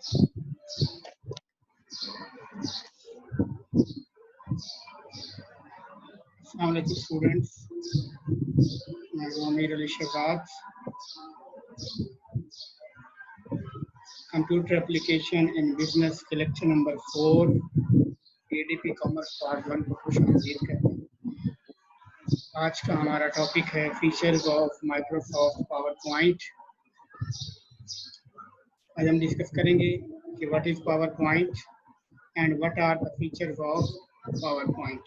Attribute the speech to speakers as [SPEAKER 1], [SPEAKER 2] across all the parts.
[SPEAKER 1] Assalamualaikum students. मैं हूं Amir Ali Shahbaz. Computer application in business के lecture number 4 ADP commerce part 1 को खुश आमदीद करते हैं. आज का हमारा टॉपिक है features of Microsoft PowerPoint. आज हम डिस्कस करेंगे कि what is PowerPoint and what are the features of PowerPoint.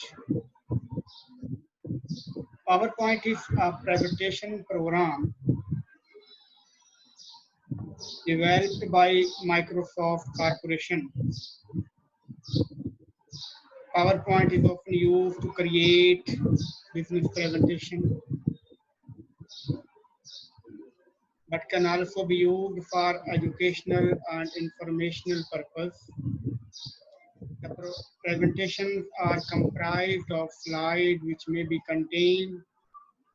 [SPEAKER 1] PowerPoint is a presentation program developed by Microsoft Corporation. PowerPoint is often used to create business presentation, but can also be used for educational and informational purpose. The presentations are comprised of slides which may be contain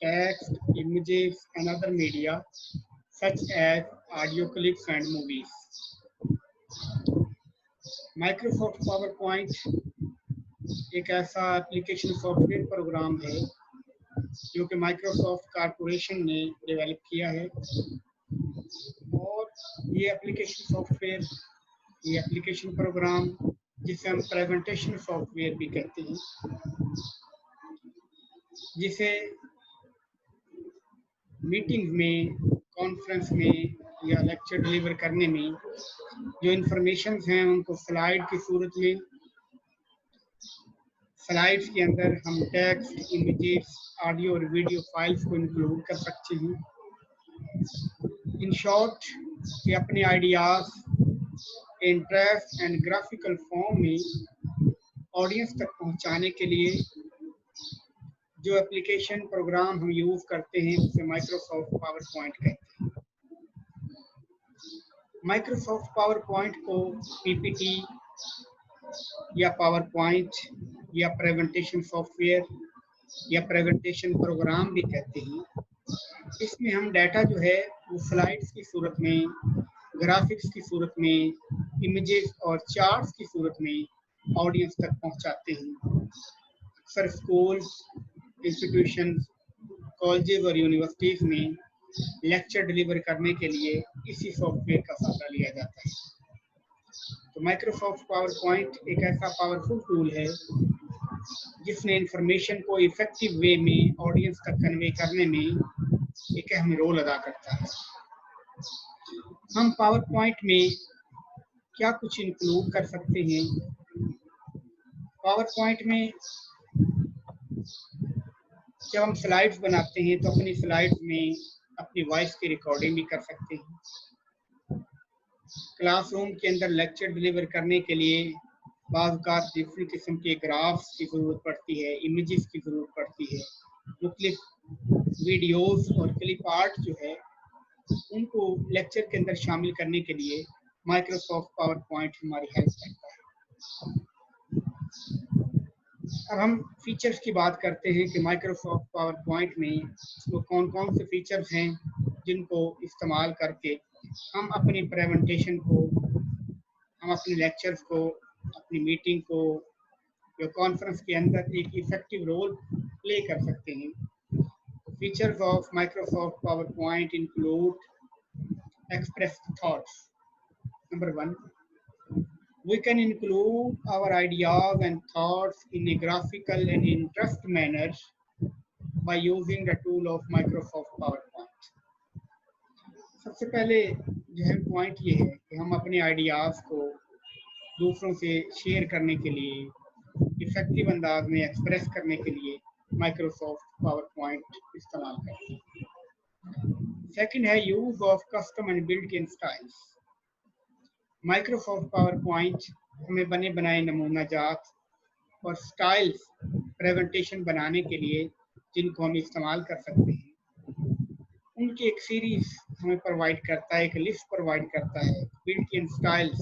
[SPEAKER 1] text, images, and other media such as audio clips and movies. Microsoft PowerPoint एक ऐसा application software program है जो कि Microsoft corporation ने develop किया है. और ये एप्लीकेशन सॉफ्टवेयर, ये एप्लीकेशन प्रोग्राम जिसे हम प्रेजेंटेशन सॉफ्टवेयर भी कहते हैं, जिसे मीटिंग में, कॉन्फ्रेंस में या लेक्चर डिलीवर करने में जो इंफॉर्मेशन हैं उनको स्लाइड की सूरत में, स्लाइड्स के अंदर हम टेक्स्ट, इमेजेस, ऑडियो और वीडियो फाइल्स को इंक्लूड कर सकते हैं. इन शॉर्ट कि अपने ideas, interest and graphical form में ऑडियंस तक पहुंचाने के लिए जो एप्लीकेशन प्रोग्राम हम यूज करते हैं उसे माइक्रोसॉफ्ट पावर पॉइंट कहते हैं. माइक्रोसॉफ्ट पावर पॉइंट को पीपीटी या पावर पॉइंट या प्रेजेंटेशन सॉफ्टवेयर या प्रेजेंटेशन प्रोग्राम भी कहते हैं. इसमें हम डाटा जो है वो स्लाइड्स की सूरत में, ग्राफिक्स की सूरत में, इमेजेस और चार्ट्स की सूरत में ऑडियंस तक पहुंचाते हैं. अक्सर स्कूल, इंस्टीट्यूशन, कॉलेजेस और यूनिवर्सिटीज में लेक्चर डिलीवर करने के लिए इसी सॉफ्टवेयर का सहारा लिया जाता है. तो माइक्रोसॉफ्ट पावर पॉइंट एक ऐसा पावरफुल टूल है जिसने इंफॉर्मेशन को इफेक्टिव वे में ऑडियंस तक कन्वे करने में एक अहम रोल अदा करता है. हम पावर पॉइंट में क्या कुछ इंक्लूड कर सकते हैं? पावर पॉइंट में जब हम स्लाइड्स बनाते हैं तो अपनी स्लाइड्स में अपनी वॉइस की रिकॉर्डिंग भी कर सकते हैं. क्लासरूम के अंदर लेक्चर डिलीवर करने के लिए बाज़ डिफरेंट किस्म के ग्राफ्स की ज़रूरत पड़ती है, इमेजेस की ज़रूरत पड़ती है. मुख्तलिफ वीडियोस और क्लिप आर्ट जो है उनको लेक्चर के अंदर शामिल करने के लिए माइक्रोसॉफ्ट पावर पॉइंट हमारी हेल्प करता है. अब हम फीचर्स की बात करते हैं कि माइक्रोसॉफ्ट पावर पॉइंट में वो कौन कौन से फीचर्स हैं जिनको इस्तेमाल करके हम अपनी प्रेजेंटेशन को, हम अपने लेक्चर्स को, अपनी मीटिंग को या कॉन्फ्रेंस के अंदर एक इफेक्टिव रोल प्ले कर सकते हैं. Features of Microsoft power point include express thoughts. Number 1, we can include our ideas and thoughts in a graphical and interest manner by using the tool of Microsoft PowerPoint. सबसे पहले जो है point ये है कि हम अपने आइडियाज को दूसरों से शेयर करने के लिए, इफेक्टिव अंदाज में एक्सप्रेस करने के लिए माइक्रोसॉफ्ट पावर पॉइंट इस्तेमाल करते हैं. सेकंड है use of custom and built in styles. Microsoft power point हमें बने बनाए नमूना जात और स्टाइल्स प्रेजेंटेशन बनाने के लिए जिनको हम इस्तेमाल कर सकते हैं उनकी एक सीरीज हमें प्रोवाइड करता है, एक लिस्ट प्रोवाइड करता है. बिल्ट इन स्टाइल्स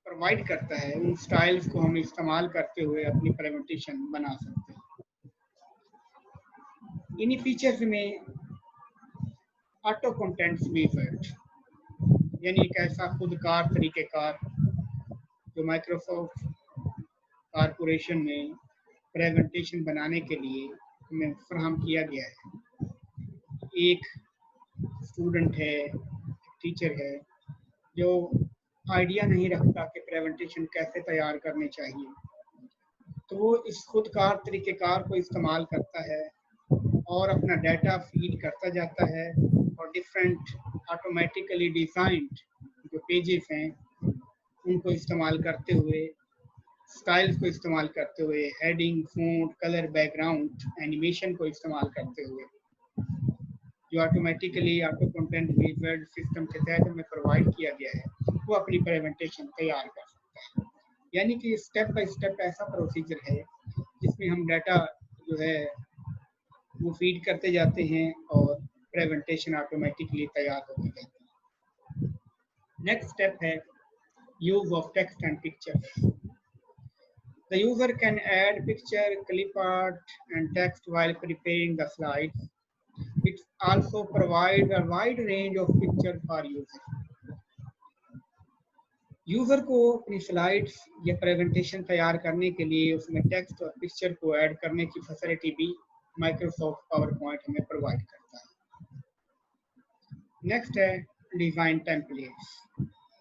[SPEAKER 1] प्रोवाइड करता है. उन स्टाइल्स को हम इस्तेमाल करते हुए अपनी प्रेजेंटेशन बना सकते हैं. इन्हीं फीचर्स में ऑटो कंटेंट्स भी इफेक्ट. यानी एक ऐसा खुदकार तरीक़ेकार जो माइक्रोसॉफ्ट कॉरपोरेशन में प्रेजेंटेशन बनाने के लिए हमें फराहम किया गया है। एक स्टूडेंट है, टीचर है, जो आइडिया नहीं रखता कि प्रेजेंटेशन कैसे तैयार करने चाहिए, तो वो इस खुदकार तरीक़ेकार को इस्तेमाल करता है और अपना डाटा फीड करता जाता है और डिफरेंट ऑटोमेटिकली डिज़ाइंड जो पेजेस हैं उनको इस्तेमाल करते हुए, स्टाइल्स को इस्तेमाल करते हुए, heading, font, colour, background, animation को इस्तेमाल करते हुए जो automatically auto content visual system के तहत हमें प्रोवाइड किया गया है, वो अपनी प्रेजेंटेशन तैयार कर सकता है। यानी कि स्टेप बाय स्टेप ऐसा प्रोसीजर है जिसमें हम डाटा जो है वो फीड करते जाते हैं और प्रेजेंटेशन ऑटोमेटिकली तैयार होती जाती है। नेक्स्ट स्टेप है use of text and picture. The user can add picture, clip art, and text while preparing the slides. It also provides a wide range of pictures for user. User को अपनी slides या presentation तैयार करने के लिए उसमें text और picture को ऐड करने की फैसिलिटी भी माइक्रोसॉफ्ट पावर पॉइंट हमें प्रोवाइड करता है। नेक्स्ट है डिज़ाइन टेम्पलेट्स।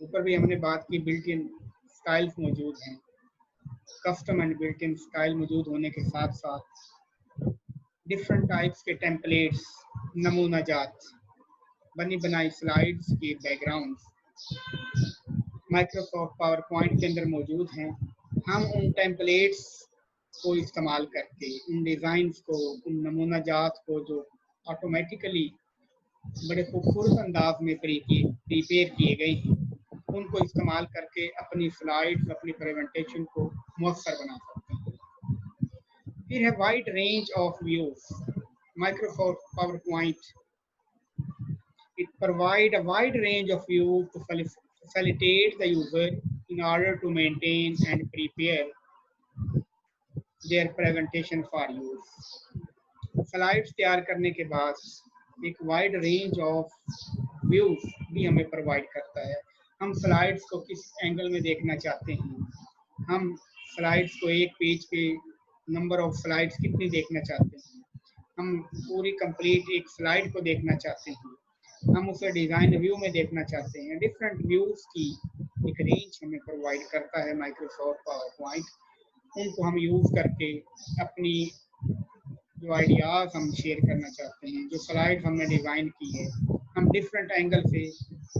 [SPEAKER 1] ऊपर भी हमने बात की, बिल्ट इन स्टाइल्स मौजूद हैं। Custom and built in style मौजूद होने के साथ साथ डिफरेंट टाइप्स के टेम्पलेट्स, नमूना जात, बनी बनाई स्लाइड्स के बैकग्राउंड माइक्रोसॉफ्ट पावर पॉइंट के अंदर मौजूद हैं। हम उन टेम्पलेट्स को इस्तेमाल करके, उन डिज़ाइंस को, उन नमूना जात को जो ऑटोमेटिकली बड़े खूबसूरत अंदाज में प्रिपेयर किए गए हैं, उनको इस्तेमाल करके अपनी स्लाइड्स, अपनी प्रेजेंटेशन को मुयस्सर बना सकते हैं। फिर है wide range of views. Microsoft power point it provide a wide range of views to facilitate the user in order to maintain and prepare their presentation for use. Slides तैयार करने के बाद एक वाइड रेंज ऑफ व्यूज भी हमें provide करता है। हम स्लाइड्स को किस एंगल में देखना चाहते हैं, हम स्लाइड्स को एक पेज पे नंबर ऑफ स्लाइड्स कितनी देखना चाहते हैं, हम पूरी कंप्लीट एक स्लाइड को देखना चाहते हैं, हम उसे डिज़ाइन व्यू में देखना चाहते हैं। डिफरेंट व्यूज़ की एक रेंज हमें प्रोवाइड करता है माइक्रोसॉफ्ट पावर पॉइंट। उनको हम यूज़ करके अपनी जो आइडियाज़ हम शेयर करना चाहते हैं, जो स्लाइड्स हमने डिज़ाइन की है, हम डिफरेंट एंगल से,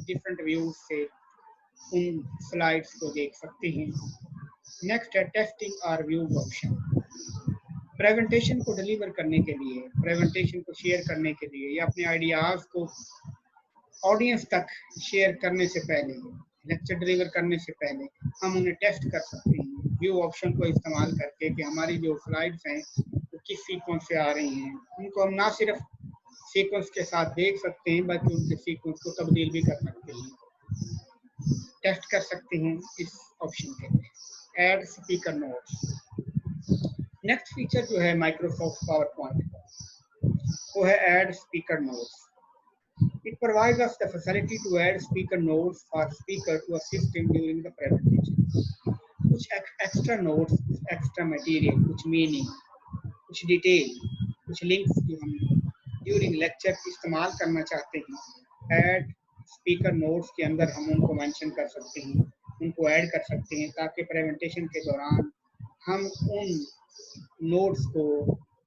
[SPEAKER 1] डिफरेंट व्यूज़ से उन स्लाइड्स को देख सकते हैं। नेक्स्ट है टेस्टिंग और व्यू ऑप्शन। प्रेजेंटेशन को डिलीवर करने के लिए, प्रेजेंटेशन को शेयर करने के लिए या अपने आइडियाज़ को ऑडियंस तक शेयर करने से पहले, लेक्चर डिलीवर करने से पहले हम उन्हें टेस्ट कर सकते हैं व्यू ऑप्शन को इस्तेमाल करके कि हमारी जो स्लाइड्स हैं वो किस सीक्वेंस से आ रही हैं। उनको हम ना सिर्फ सीक्वेंस के साथ देख सकते हैं बल्कि उनके सीक्वेंस को तब्दील भी कर सकते हैं, टेस्ट कर सकते हैं इस ऑप्शन के। Add speaker notes. Next feature जो है माइक्रोसॉफ्ट पावर पॉइंट का वो है add speaker notes. It provides us the facility to add speaker notes for speaker to assist him during the presentation. कुछ एक्स्ट्रा नोट्स, एक्स्ट्रा मटेरियल, कुछ meaning, कुछ detail, कुछ links जो हम ड्यूरिंग लेक्चर इस्तेमाल करना चाहते हैं, ऐड स्पीकर नोट्स के अंदर हम उनको मेंशन कर सकते हैं, उनको ऐड कर सकते हैं ताकि प्रेजेंटेशन के दौरान हम उन नोट्स को,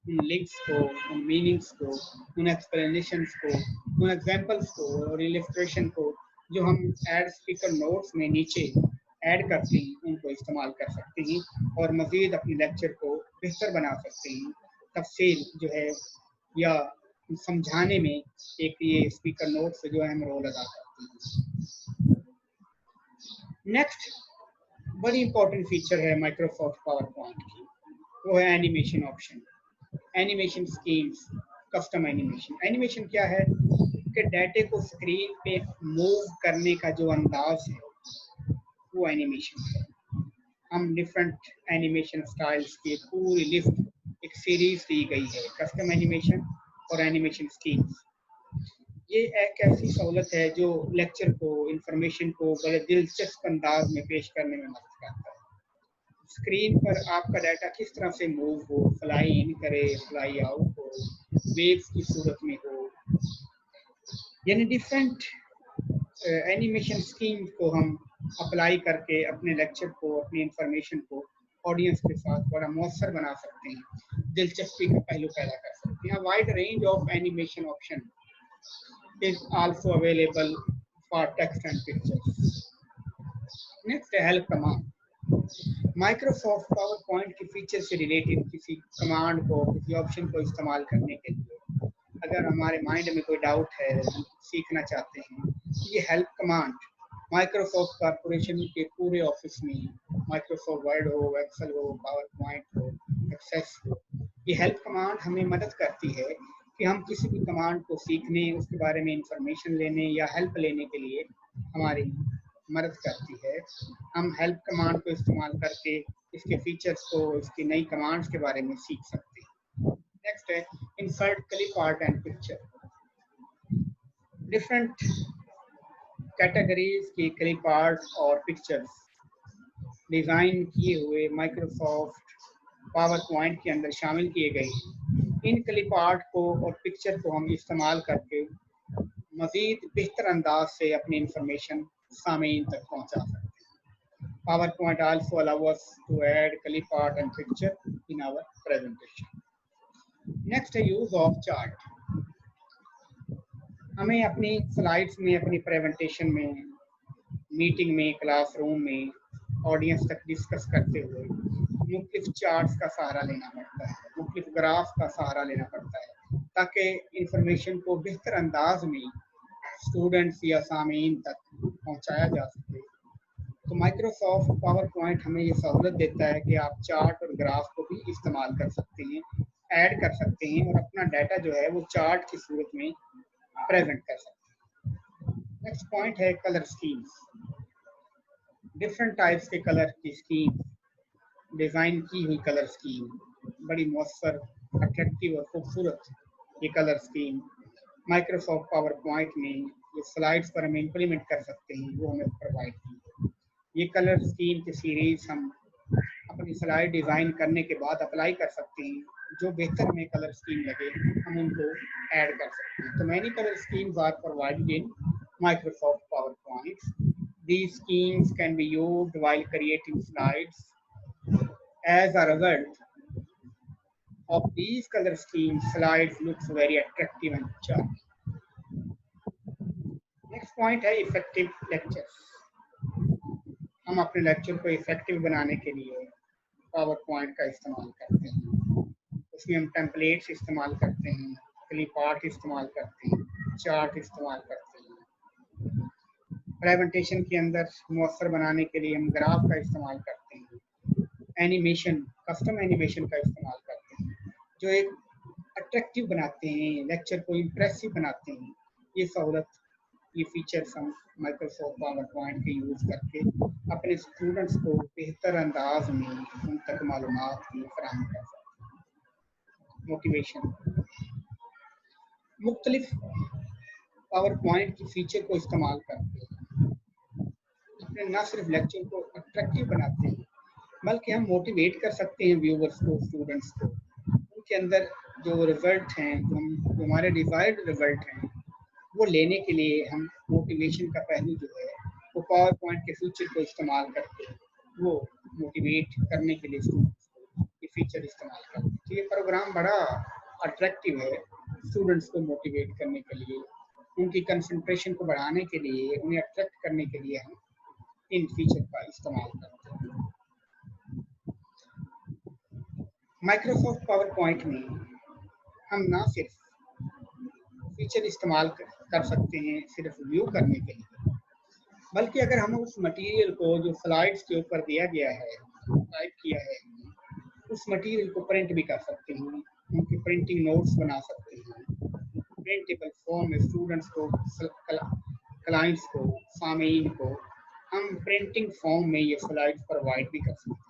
[SPEAKER 1] उन लिंक्स को, उन मीनिंग्स को, उन एक्सप्लेनेशंस को, उन एग्जांपल्स को और इलस्ट्रेशन को जो हम ऐड स्पीकर नोट्स में नीचे ऐड करते हैं उनको इस्तेमाल कर सकते हैं और मज़ीद अपने लेक्चर को बेहतर बना सकते हैं। तफसील जो है या समझाने में एक ये स्पीकर नोट्स जो है हम रोल अदा करते हैं। नेक्स्ट बड़ी इंपॉर्टेंट फीचर है माइक्रोसॉफ्ट पावर पॉइंट की, वो है animation option. Animation schemes, custom animation. Animation क्या है कि डाटे को स्क्रीन पे मूव करने का जो अंदाज है वो एनिमेशन है। हम डिफरेंट एनिमेशन स्टाइल्स की पूरी लिस्ट, एक सीरीज दी गई है, कस्टम एनिमेशन और एनिमेशन स्कीम्स। ये एक ऐसी सहूलत है जो लेक्चर को, इंफॉर्मेशन को बड़े दिलचस्प अंदाज में पेश करने में मदद करता है। स्क्रीन पर आपका डाटा किस तरह से मूव हो, फ्लाई इन करे, फ्लाई आउट हो, वेव्स की सूरत में हो, यानी डिफरेंट एनिमेशन स्कीम को हम अप्लाई करके अपने लेक्चर को, अपनी इंफॉर्मेशन को ऑडियंस के साथ बड़ा मौसर बना सकते हैं, दिलचस्पी का पहलू पैदा कर सकते हैं। Wide range of animation option is also available for text and pictures. Next, help command. Microsoft power point की फीचर से रिलेटेड किसी कमांड को, किसी ऑप्शन को इस्तेमाल करने के लिए अगर हमारे माइंड में कोई डाउट है, हम सीखना चाहते हैं, ये हेल्प कमांड माइक्रोसॉफ्ट कॉरपोरेशन के पूरे ऑफिस में, माइक्रोसॉफ्ट वर्ड हो, एक्सेल हो, पावर पॉइंट हो, एक्सेस हो, ये हेल्प कमांड हमें मदद करती है कि हम किसी भी कमांड को सीखने, उसके बारे में इंफॉर्मेशन लेने या हेल्प लेने के लिए हमारी मदद करती है। हम हेल्प कमांड को इस्तेमाल करके इसके फीचर्स को, इसकी नई कमांड्स के बारे में सीख सकते हैं। नेक्स्ट है insert clip art and picture. Different categories की क्लिप आर्ट और पिक्चर्स डिजाइन किए हुए माइक्रोसॉफ्ट पावर पॉइंट के अंदर शामिल किए गए हैं। इन क्लिप आर्ट को और पिक्चर को हम इस्तेमाल करके मजीद बेहतर अंदाज से अपनी इंफॉर्मेशन सामीन तक पहुंचा सकते हैं। PowerPoint also allows us to add clip art and picture in our presentation. Next, use of chart. हमें अपनी स्लाइड्स में, अपनी प्रेजेंटेशन में, मीटिंग में, क्लासरूम में ऑडियंस तक डिस्कस करते हुए मुख्तलिफ चार्ट्स का सहारा लेना पड़ता है, मुख्तलिफ ग्राफ का सहारा लेना पड़ता है, ताकि इंफॉर्मेशन को बेहतर अंदाज में स्टूडेंट्स या सामीन तक पहुंचाया जा सके। तो माइक्रोसॉफ्ट पावर पॉइंट हमें ये सहूलत देता है कि आप चार्ट और ग्राफ को भी इस्तेमाल कर सकते हैं, ऐड कर सकते हैं और अपना डाटा जो है वो चार्ट की सूरत में प्रेजेंट कर सकते हैं। नेक्स्ट पॉइंट है कलर स्कीम्स। डिफरेंट टाइप्स के कलर की स्कीम, डिज़ाइन की हुई कलर स्कीम, बड़ी मौसर, अट्रैक्टिव और खूबसूरत ये colour scheme Microsoft power point में जो स्लाइड्स पर हम इम्प्लीमेंट कर सकते हैं वो हमें प्रोवाइड की। ये कलर स्कीम की सीरीज हम अपनी स्लाइड डिज़ाइन करने के बाद अप्लाई कर सकते हैं। जो बेहतर हमें कलर स्कीम लगे हम उनको ऐड कर सकते हैं। तो many colour schemes are provided in Microsoft PowerPoint. These schemes can be used while creating slides. As a result of these color schemes, slides looks very attractive and charming. Next point है effective lectures. हम अपने lecture को effective बनाने के लिए power point का इस्तेमाल करते हैं। उसमें हम टेम्पलेट्स इस्तेमाल करते हैं, क्लिप आर्ट इस्तेमाल करते हैं, चार्ट इस्तेमाल करते हैं। प्रेजेंटेशन के अंदर मौसर बनाने के लिए हम ग्राफ का इस्तेमाल करते हैं, एनिमेशन, कस्टम एनिमेशन का इस्तेमाल करते हैं, जो एक अट्रैक्टिव बनाते हैं, लेक्चर को इम्प्रेसिव बनाते हैं। ये सहूलत, ये फीचर्स हम माइक्रोसॉफ्ट पावर पॉइंट के यूज़ करके अपने स्टूडेंट्स को बेहतर अंदाज में उन तक मालूमात की फराहम कर सकते हैं। मोटिवेशन, मुख्तलिफ पावर पॉइंट की फीचर को इस्तेमाल करके अपने न सिर्फ लेक्चर को अट्रैक्टिव बनाते हैं बल्कि हम मोटिवेट कर सकते हैं व्यूवर्स को, स्टूडेंट्स को। उनके अंदर जो रिजल्ट हैं, जो हमारे डिजायर्ड रिजल्ट हैं, वो लेने के लिए हम मोटिवेशन का पहलू जो है वो पावर पॉइंट के फीचर को इस्तेमाल करके वो मोटिवेट करने के लिए स्टूडेंट्स को ये फीचर इस्तेमाल करते हैं। तो ये प्रोग्राम बड़ा अट्रैक्टिव है स्टूडेंट्स को मोटिवेट करने के लिए, उनकी कंसंट्रेशन को बढ़ाने के लिए, उन्हें अट्रैक्ट करने के लिए हम इन फीचर का इस्तेमाल करते हैं। माइक्रोसॉफ्ट पावर पॉइंट में हम ना सिर्फ फीचर इस्तेमाल कर सकते हैं सिर्फ व्यू करने के लिए, बल्कि अगर हम उस मटेरियल को जो स्लाइड्स के ऊपर दिया गया है, टाइप किया है, उस मटेरियल को प्रिंट भी कर सकते हैं, उनके प्रिंटिंग नोट्स बना सकते हैं। प्रिंटेबल फॉर्म में स्टूडेंट्स को, क्लाइंट्स को, सामीन को हम प्रिंटिंग फॉर्म में ये स्लाइड्स प्रोवाइड भी कर सकते हैं।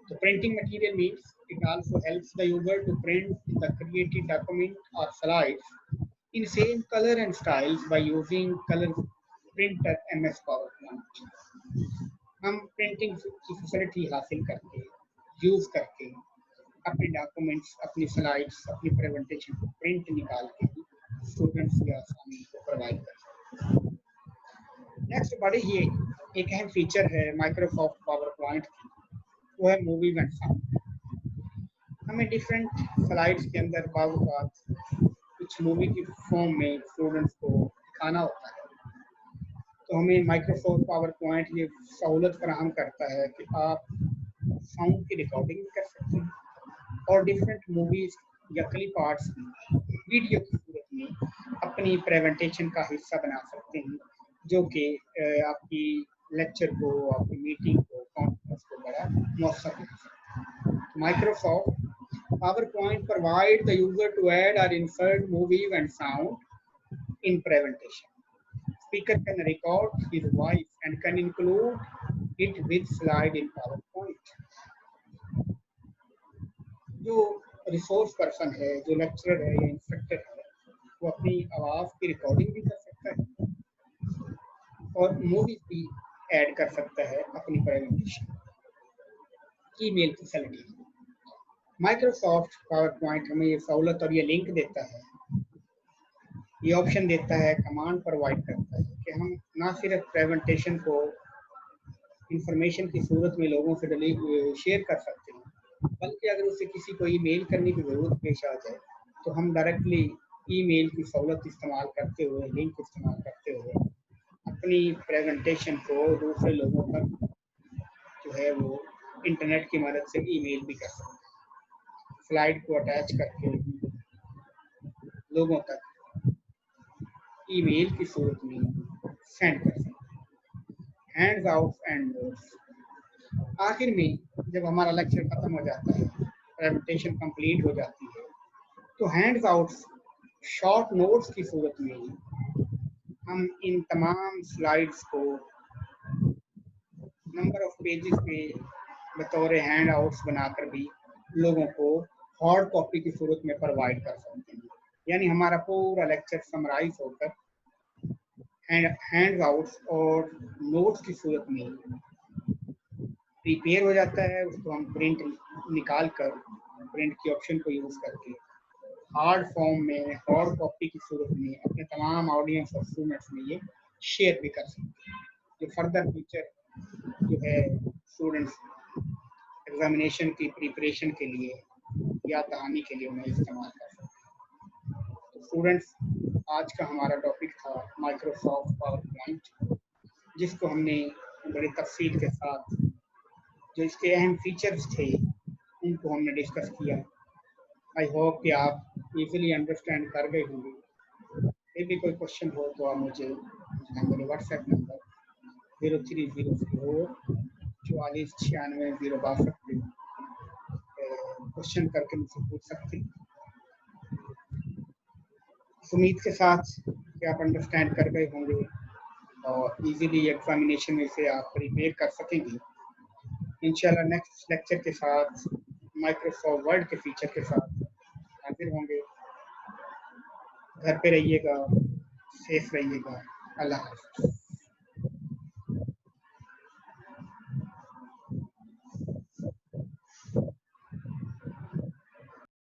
[SPEAKER 1] तो printing material means it also helps the user to print the created document or slides in same color and styles by using color printer MS PowerPoint. हम प्रिंटिंग की facility हासिल करके यूज करके अपने डॉक्यूमेंट्स, अपनी स्लाइड्स, अपनी presentation को print निकाल के स्टूडेंट्स या सामने को प्रोवाइड कर सकते हैं। नेक्स्ट बड़ी ही एक अहम फीचर है माइक्रोसॉफ्ट पावर पॉइंट की, वो है मूवीज एंड साउंड। हमें डिफरेंट स्लाइड्स के अंदर कुछ मूवी की फॉर्म में स्टूडेंट्स को दिखाना होता है, तो हमें माइक्रोसॉफ्ट पावर पॉइंट ये सहूलत फराहम करता है कि आप साउंड की रिकॉर्डिंग भी कर सकते हैं और डिफरेंट मूवीज या क्लिप पार्ट्स वीडियो की सूरत में अपनी प्रेजेंटेशन का हिस्सा बना सकते हैं, जो कि आपकी लेक्चर को, आपकी मीटिंग को, कॉन्फ्रेंस को बड़ा मौसर बना सकते हैं। Microsoft PowerPoint provide the user to add or insert movies and sound in presentation. Speaker can record his voice and can include it with slide in PowerPoint. जो रिसोर्स पर्सन है, जो lecturer है या इंस्ट्रक्टर है, वो अपनी आवाज़ की रिकॉर्डिंग भी कर सकता है और मूवीज भी ऐड कर सकता है अपनी presentation. Email facility, Microsoft power point हमें ये सहूलत और ये लिंक देता है, ये ऑप्शन देता है, कमांड प्रोवाइड करता है कि हम ना सिर्फ प्रेजेंटेशन को इंफॉर्मेशन की सूरत में लोगों से शेयर कर सकते हैं, बल्कि अगर उसे किसी को ईमेल करने की ज़रूरत पेश आ जाए तो हम डायरेक्टली ईमेल की सहूलत इस्तेमाल करते हुए, लिंक इस्तेमाल करते हुए अपनी प्रेजेंटेशन को दूसरे लोगों तक जो है वो इंटरनेट की मदद से ईमेल भी कर सकते हैं। स्लाइड को अटैच करके लोगों तक ईमेल की सूरत में सेंड कर सकते हैं। हैंड्स आउट एंड नोट्स, आखिर में जब हमारा लेक्चर खत्म हो जाता है, प्रेजेंटेशन कंप्लीट हो जाती है, तो हैंड्स आउट शॉर्ट नोट्स की सूरत में हम इन तमाम स्लाइड्स को नंबर ऑफ पेजेस पे बतौर हैंड आउट्स बनाकर भी लोगों को हार्ड कॉपी की सूरत में प्रोवाइड कर सकते हैं। यानी हमारा पूरा लेक्चर समराइज होकर हैंड आउट्स और नोट्स की सूरत में प्रिपेयर हो जाता है। उसको हम प्रिंट निकाल कर, प्रिंट की ऑप्शन को यूज़ करके हार्ड फॉर्म में, हार्ड कॉपी की सूरत में अपने तमाम ऑडियंस और स्टूडेंट्स में ये शेयर भी कर सकते हैं। जो फर्दर फ्यूचर जो है स्टूडेंट्स एग्जामिनेशन की प्रिपरेशन के लिए या दहानी के लिए उन्हें इस्तेमाल कर सकते हैं। तो स्टूडेंट्स, आज का हमारा टॉपिक था माइक्रोसॉफ्ट पावर पॉइंट, जिसको हमने बड़ी तफसील के साथ जो इसके अहम फीचर्स थे उनको हमने डिस्कस किया। आई होप कि आप इजीली अंडरस्टैंड कर गए होंगे। फिर भी कोई क्वेश्चन हो तो आप मुझे मेरे व्हाट्सएप नंबर 0304 44 96 062 पे क्वेश्चन करके मुझसे पूछ सकते हैं। उम्मीद के साथ कि आप अंडरस्टैंड कर गए होंगे और इजीली एग्जामिनेशन में से आप प्रिपेयर कर सकेंगे। इंशाल्लाह नेक्स्ट लेक्चर के साथ, माइक्रोसॉफ्ट वर्ड के फीचर के साथ हाजिर होंगे। घर पे रहिएगा, सेफ रहिएगा। अल्लाह हाफ़िज़।